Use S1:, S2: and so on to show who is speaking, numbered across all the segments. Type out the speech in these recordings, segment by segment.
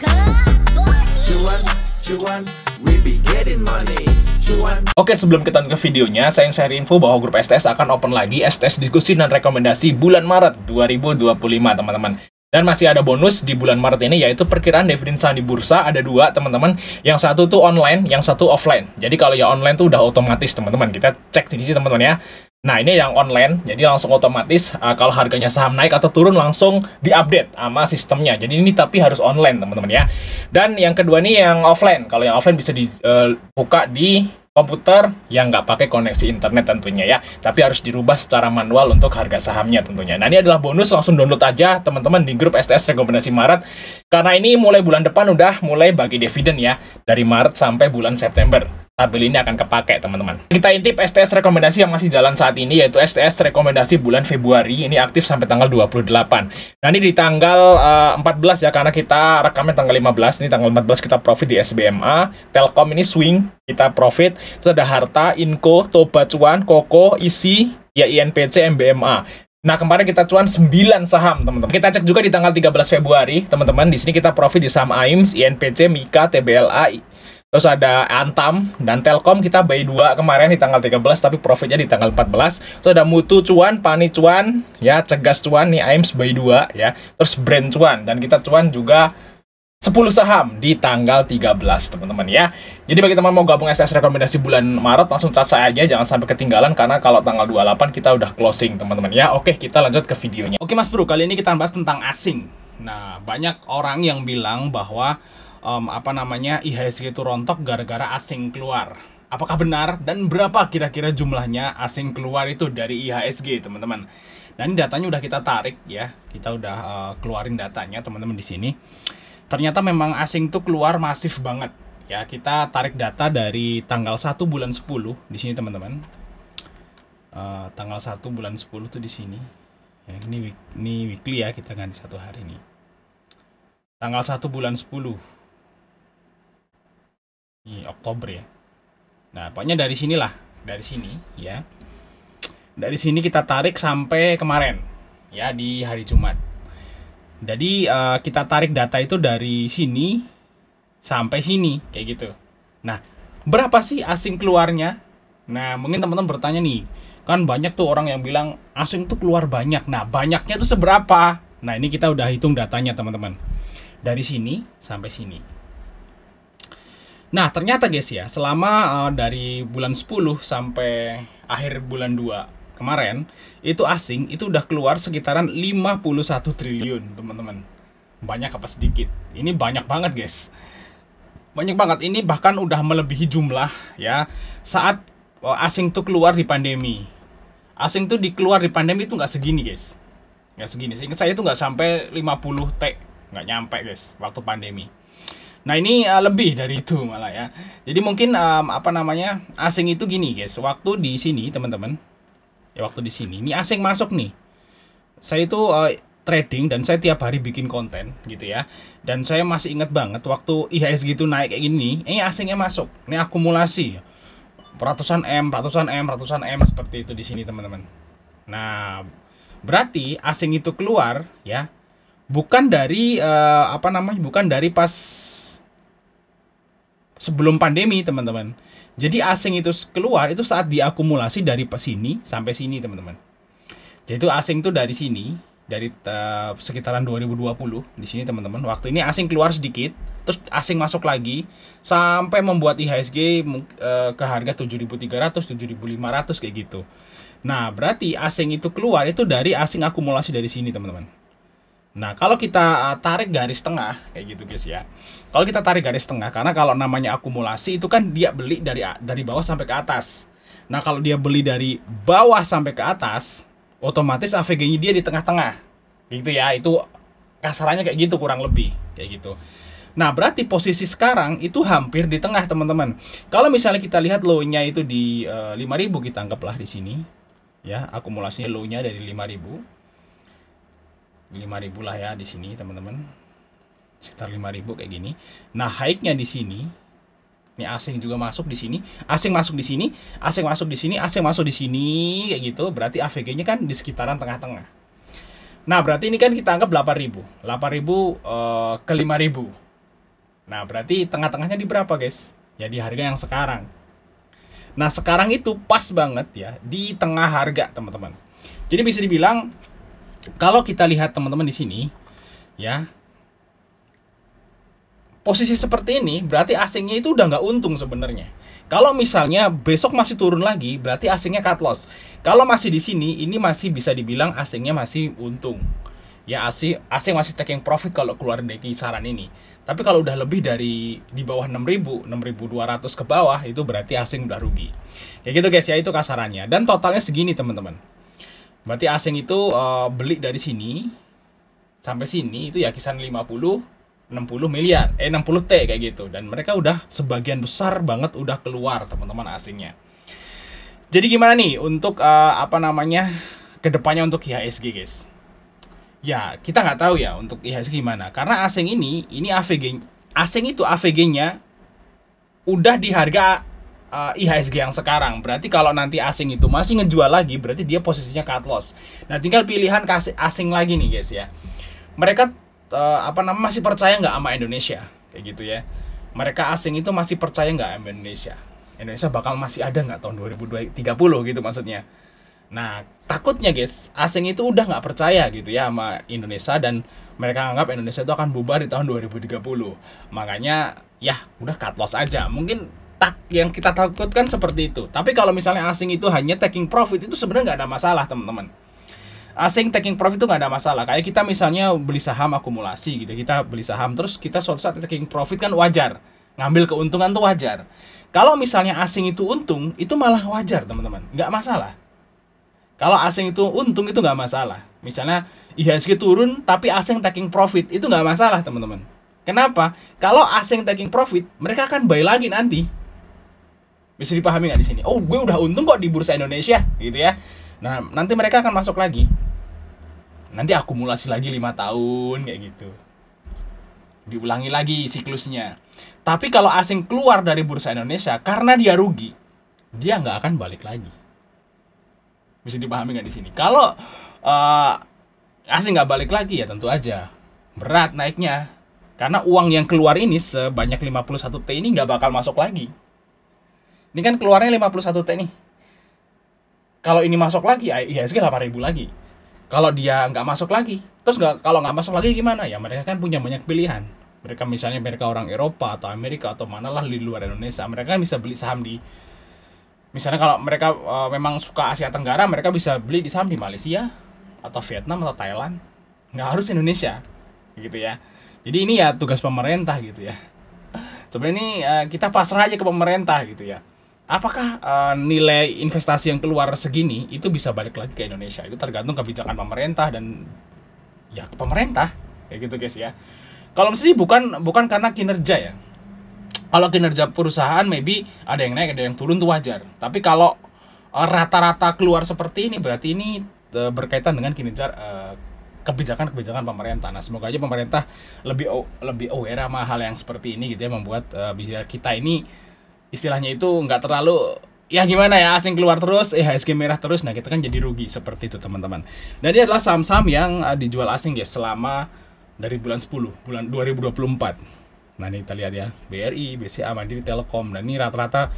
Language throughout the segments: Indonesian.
S1: Cuan, cuan, we be getting money. Cuan.
S2: Oke, sebelum kita ke videonya, saya ingin share info bahwa grup STS akan open lagi STS diskusi dan rekomendasi bulan Maret 2025, teman-teman. Dan masih ada bonus di bulan Maret ini, yaitu perkiraan dividen saham di bursa. Ada dua, teman-teman. Yang satu tuh online, yang satu offline. Jadi kalau yang online tuh udah otomatis, teman-teman. Kita cek di sini, teman-teman ya. Nah, ini yang online, jadi langsung otomatis kalau harganya saham naik atau turun langsung diupdate sama sistemnya. Jadi ini tapi harus online, teman-teman ya. Dan yang kedua ini yang offline. Kalau yang offline bisa dibuka di komputer yang nggak pakai koneksi internet tentunya ya. Tapi harus dirubah secara manual untuk harga sahamnya tentunya. Nah, ini adalah bonus, langsung download aja teman-teman di grup STS rekomendasi Maret. Karena ini mulai bulan depan udah mulai bagi dividen ya. Dari Maret sampai bulan September. Tabel ini akan kepake, teman-teman. Kita intip STS rekomendasi yang masih jalan saat ini, yaitu STS rekomendasi bulan Februari. Ini aktif sampai tanggal 28. Nah, ini di tanggal 14 ya, karena kita rekamnya tanggal 15. Ini tanggal 14 kita profit di SBMA. Telkom ini swing, kita profit. Terus ada Harta, Inco, Toba Cuan, Koko, Isi, ya INPC, MBMA. Nah, kemarin kita cuan 9 saham, teman-teman. Kita cek juga di tanggal 13 Februari, teman-teman. Di sini kita profit di saham AIMS, INPC, Mika, TBLA, terus ada Antam dan Telkom kita buy 2 kemarin di tanggal 13 tapi profitnya di tanggal 14. Terus ada Mutu cuan, Pani cuan, ya Cegas cuan nih AIMS buy 2 ya. Terus Brand cuan dan kita cuan juga 10 saham di tanggal 13, teman-teman ya. Jadi bagi teman mau gabung STS rekomendasi bulan Maret langsung cat saya aja, jangan sampai ketinggalan karena kalau tanggal 28 kita udah closing, teman-teman ya. Oke, kita lanjut ke videonya. Oke Mas Bro, kali ini kita bahas tentang asing. Nah, banyak orang yang bilang bahwa IHSG itu rontok gara-gara asing keluar. Apakah benar dan berapa kira-kira jumlahnya asing keluar itu dari IHSG, teman-teman? Dan datanya udah kita tarik ya, kita udah keluarin datanya, teman-teman di sini. Ternyata memang asing tuh keluar masif banget ya. Kita tarik data dari tanggal 1 bulan 10 di sini, teman-teman. Tanggal 1 bulan 10 tuh di sini. Ya, ini weekly ya, kita ganti satu hari nih. Tanggal 1 bulan 10. Ini Oktober ya. Nah, pokoknya dari sinilah, dari sini ya. Dari sini kita tarik sampai kemarin ya, di hari Jumat. Jadi kita tarik data itu dari sini sampai sini kayak gitu. Nah, berapa sih asing keluarnya? Nah, mungkin teman-teman bertanya nih, kan banyak tuh orang yang bilang asing tuh keluar banyak. Nah, banyaknya tuh seberapa? Nah, ini kita udah hitung datanya, teman-teman. Dari sini sampai sini. Nah, ternyata guys ya, selama dari bulan 10 sampai akhir bulan 2 kemarin, itu asing itu udah keluar sekitaran 51 triliun, teman-teman. Banyak apa sedikit? Ini banyak banget, guys. Banyak banget. Ini bahkan udah melebihi jumlah ya saat asing tuh keluar di pandemi. Asing tuh dikeluar di pandemi itu nggak segini, guys. Nggak segini. Seingat saya itu nggak sampai 50 T. Nggak nyampe, guys, waktu pandemi. Nah, ini lebih dari itu malah ya. Jadi mungkin asing itu gini guys. Waktu di sini teman-teman, ya waktu di sini ini asing masuk nih. Saya itu trading dan saya tiap hari bikin konten gitu ya. Dan saya masih ingat banget waktu IHSG itu naik kayak gini, ini asingnya masuk. Ini akumulasi ratusan M seperti itu di sini teman-teman. Nah, berarti asing itu keluar ya, bukan dari bukan dari pas sebelum pandemi, teman-teman. Jadi asing itu keluar itu saat diakumulasi dari sini sampai sini, teman-teman. Jadi itu asing itu dari sini, dari sekitaran 2020 di sini, teman-teman. Waktu ini asing keluar sedikit, terus asing masuk lagi sampai membuat IHSG ke harga 7.300, 7.500 kayak gitu. Nah, berarti asing itu keluar itu dari asing akumulasi dari sini, teman-teman. Nah, kalau kita tarik garis tengah kayak gitu guys ya. Kalau kita tarik garis tengah, karena kalau namanya akumulasi itu kan dia beli dari bawah sampai ke atas. Nah, kalau dia beli dari bawah sampai ke atas, otomatis AVG-nya dia di tengah-tengah. Gitu ya, itu kasarannya kayak gitu kurang lebih kayak gitu. Nah, berarti posisi sekarang itu hampir di tengah, teman-teman. Kalau misalnya kita lihat low-nya itu di 5.000, kita anggaplah di sini. Ya, akumulasinya low-nya dari 5.000 lah ya di sini, teman-teman. Sekitar 5.000 kayak gini. Nah, high-nya di sini. Ini asing juga masuk di sini, asing masuk di sini, asing masuk di sini, asing masuk di sini kayak gitu. Berarti AVG-nya kan di sekitaran tengah-tengah. Nah, berarti ini kan kita anggap 8.000 ke 5.000. Nah, berarti tengah-tengahnya di berapa, guys? Ya di harga yang sekarang. Nah, sekarang itu pas banget ya di tengah harga, teman-teman. Jadi bisa dibilang kalau kita lihat teman-teman di sini ya, posisi seperti ini berarti asingnya itu udah nggak untung sebenarnya. Kalau misalnya besok masih turun lagi, berarti asingnya cut loss. Kalau masih di sini, ini masih bisa dibilang asingnya masih untung. Ya, asing masih taking profit kalau keluar dari kisaran ini. Tapi kalau udah lebih dari di bawah 6.000, 6.200 ke bawah, itu berarti asing udah rugi. Kayak gitu guys ya, itu kasarannya. Dan totalnya segini teman-teman. Berarti asing itu beli dari sini sampai sini itu ya kisaran 60 miliar, 60 T kayak gitu. Dan mereka udah sebagian besar banget udah keluar teman-teman asingnya. Jadi gimana nih untuk kedepannya untuk IHSG guys? Ya kita nggak tahu ya untuk IHSG gimana, karena asing ini AVG, asing itu AVG-nya udah di harga IHSG yang sekarang. Berarti kalau nanti asing itu masih ngejual lagi, berarti dia posisinya cut loss. Nah tinggal pilihan asing lagi nih guys ya. Mereka masih percaya nggak sama Indonesia kayak gitu ya. Mereka asing itu masih percaya nggak sama Indonesia? Indonesia bakal masih ada nggak tahun 2030 gitu maksudnya. Nah takutnya guys, asing itu udah nggak percaya gitu ya sama Indonesia, dan mereka anggap Indonesia itu akan bubar di tahun 2030. Makanya ya udah cut loss aja. Mungkin yang kita takutkan seperti itu. Tapi kalau misalnya asing itu hanya taking profit, itu sebenarnya nggak ada masalah teman-teman. Asing taking profit itu nggak ada masalah. Kayak kita misalnya beli saham akumulasi gitu, kita beli saham terus kita suatu saat taking profit kan wajar, ngambil keuntungan tuh wajar. Kalau misalnya asing itu untung, itu malah wajar teman-teman, nggak masalah. Kalau asing itu untung itu nggak masalah. Misalnya IHSG turun tapi asing taking profit, itu nggak masalah teman-teman. Kenapa? Kalau asing taking profit, mereka akan buy lagi nanti. Bisa dipahami nggak di sini? Oh, gue udah untung kok di bursa Indonesia gitu ya. Nah, nanti mereka akan masuk lagi. Nanti akumulasi lagi 5 tahun kayak gitu. Diulangi lagi siklusnya. Tapi kalau asing keluar dari bursa Indonesia karena dia rugi, dia nggak akan balik lagi. Bisa dipahami nggak di sini? Kalau asing nggak balik lagi ya tentu aja berat naiknya. Karena uang yang keluar ini sebanyak 51 T ini nggak bakal masuk lagi. Ini kan keluarnya 51 T nih. Kalau ini masuk lagi, IHSG 8.000 lagi. Kalau dia nggak masuk lagi, terus kalau nggak masuk lagi gimana? Ya mereka kan punya banyak pilihan. Mereka misalnya orang Eropa atau Amerika atau manalah di luar Indonesia, mereka kan bisa beli saham di, misalnya kalau mereka memang suka Asia Tenggara, mereka bisa beli di saham di Malaysia atau Vietnam atau Thailand. Nggak harus Indonesia, gitu ya. Jadi ini ya tugas pemerintah gitu ya. Sebenarnya ini kita pasrah aja ke pemerintah gitu ya. Apakah nilai investasi yang keluar segini itu bisa balik lagi ke Indonesia? Itu tergantung kebijakan pemerintah dan ya pemerintah kayak gitu guys ya. Kalau mesti bukan karena kinerja ya. Kalau kinerja perusahaan maybe ada yang naik ada yang turun tuh wajar. Tapi kalau rata-rata keluar seperti ini berarti ini berkaitan dengan kinerja kebijakan pemerintah. Nah semoga aja pemerintah lebih aware sama hal yang seperti ini gitu ya, membuat biar kita ini istilahnya itu nggak terlalu ya gimana ya, asing keluar terus, IHSG merah terus, nah kita kan jadi rugi seperti itu teman-teman. Dan ini adalah saham-saham yang dijual asing ya selama dari bulan 10, bulan 2024. Nah ini kita lihat ya, BRI, BCA, Mandiri, Telkom, dan ini rata-rata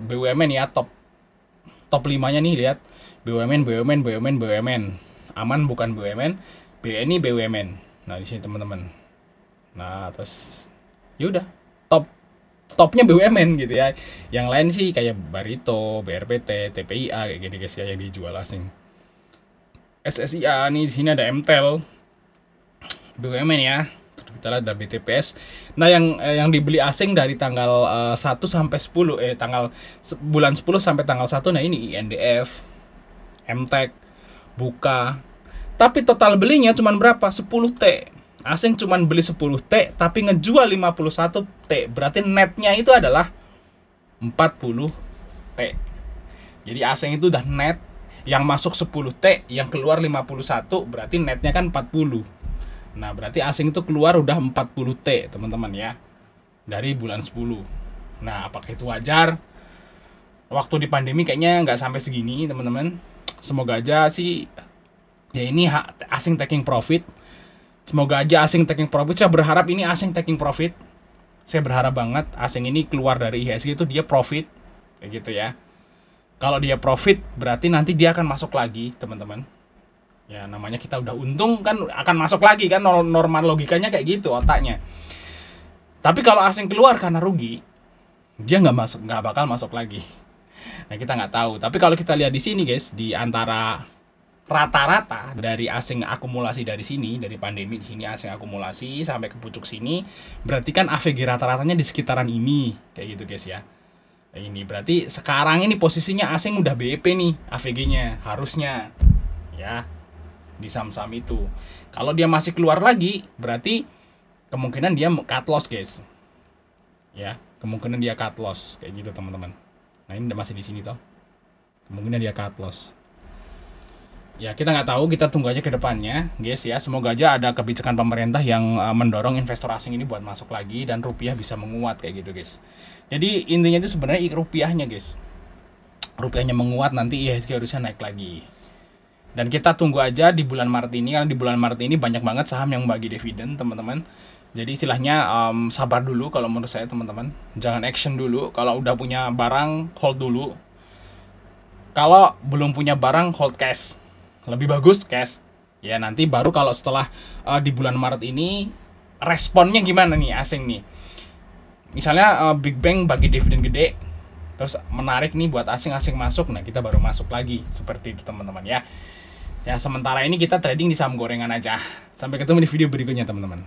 S2: BUMN ya, top 5-nya nih lihat, BUMN, Aman bukan BUMN, BNI BUMN. Nah di sini teman-teman. Nah terus yaudah topnya BUMN gitu ya. Yang lain sih kayak Barito, BRPT, TPIA kayak gini guys ya yang dijual asing. SSIA nih di sini ada MTEL, BUMN ya. Kita lihat ada BTPS. Nah yang dibeli asing dari tanggal 1 sampai 10 bulan 10 sampai tanggal 1, nah ini INDF, MTEK, Buka. Tapi total belinya cuma berapa? 10 T. Asing cuma beli 10 T tapi ngejual 51 T. Berarti netnya itu adalah 40 T. Jadi asing itu udah net, yang masuk 10 T, yang keluar 51, berarti netnya kan 40. Nah berarti asing itu keluar udah 40 T teman-teman ya, dari bulan 10. Nah apakah itu wajar? Waktu di pandemi kayaknya nggak sampai segini teman-teman. Semoga aja sih ya ini asing taking profit. Semoga aja asing taking profit. Saya berharap ini asing taking profit saya berharap banget asing ini keluar dari IHSG itu dia profit, kayak gitu ya. Kalau dia profit, berarti nanti dia akan masuk lagi, teman-teman. Ya, namanya kita udah untung kan akan masuk lagi kan, normal logikanya kayak gitu otaknya. Tapi kalau asing keluar karena rugi, dia nggak bakal masuk lagi. Nah, kita nggak tahu. Tapi kalau kita lihat di sini guys, di antara rata-rata dari asing akumulasi dari sini, dari pandemi di sini asing akumulasi sampai ke pucuk sini, berarti kan AVG rata-ratanya di sekitaran ini, kayak gitu guys ya. Nah, ini berarti sekarang ini posisinya asing udah BEP nih AVG-nya, harusnya ya di saham-saham itu. Kalau dia masih keluar lagi, berarti kemungkinan dia cut loss guys. Ya, kemungkinan dia cut loss kayak gitu teman-teman. Nah, ini masih di sini toh. Kemungkinan dia cut loss. Ya, kita nggak tahu, kita tunggu aja ke depannya, guys ya. Semoga aja ada kebijakan pemerintah yang mendorong investor asing ini buat masuk lagi dan rupiah bisa menguat kayak gitu, guys. Jadi intinya itu sebenarnya rupiahnya, guys. Rupiahnya menguat, nanti IHSG harusnya naik lagi. Dan kita tunggu aja di bulan Maret ini, karena di bulan Maret ini banyak banget saham yang bagi dividen, teman-teman. Jadi istilahnya sabar dulu kalau menurut saya, teman-teman. Jangan action dulu. Kalau udah punya barang, hold dulu. Kalau belum punya barang, hold cash. Lebih bagus cash. Ya, nanti baru kalau setelah di bulan Maret ini responnya gimana nih asing nih. Misalnya Big Bang bagi dividen gede, terus menarik nih buat asing-asing masuk. Nah, kita baru masuk lagi. Seperti itu teman-teman ya. Ya, sementara ini kita trading di saham gorengan aja. Sampai ketemu di video berikutnya teman-teman.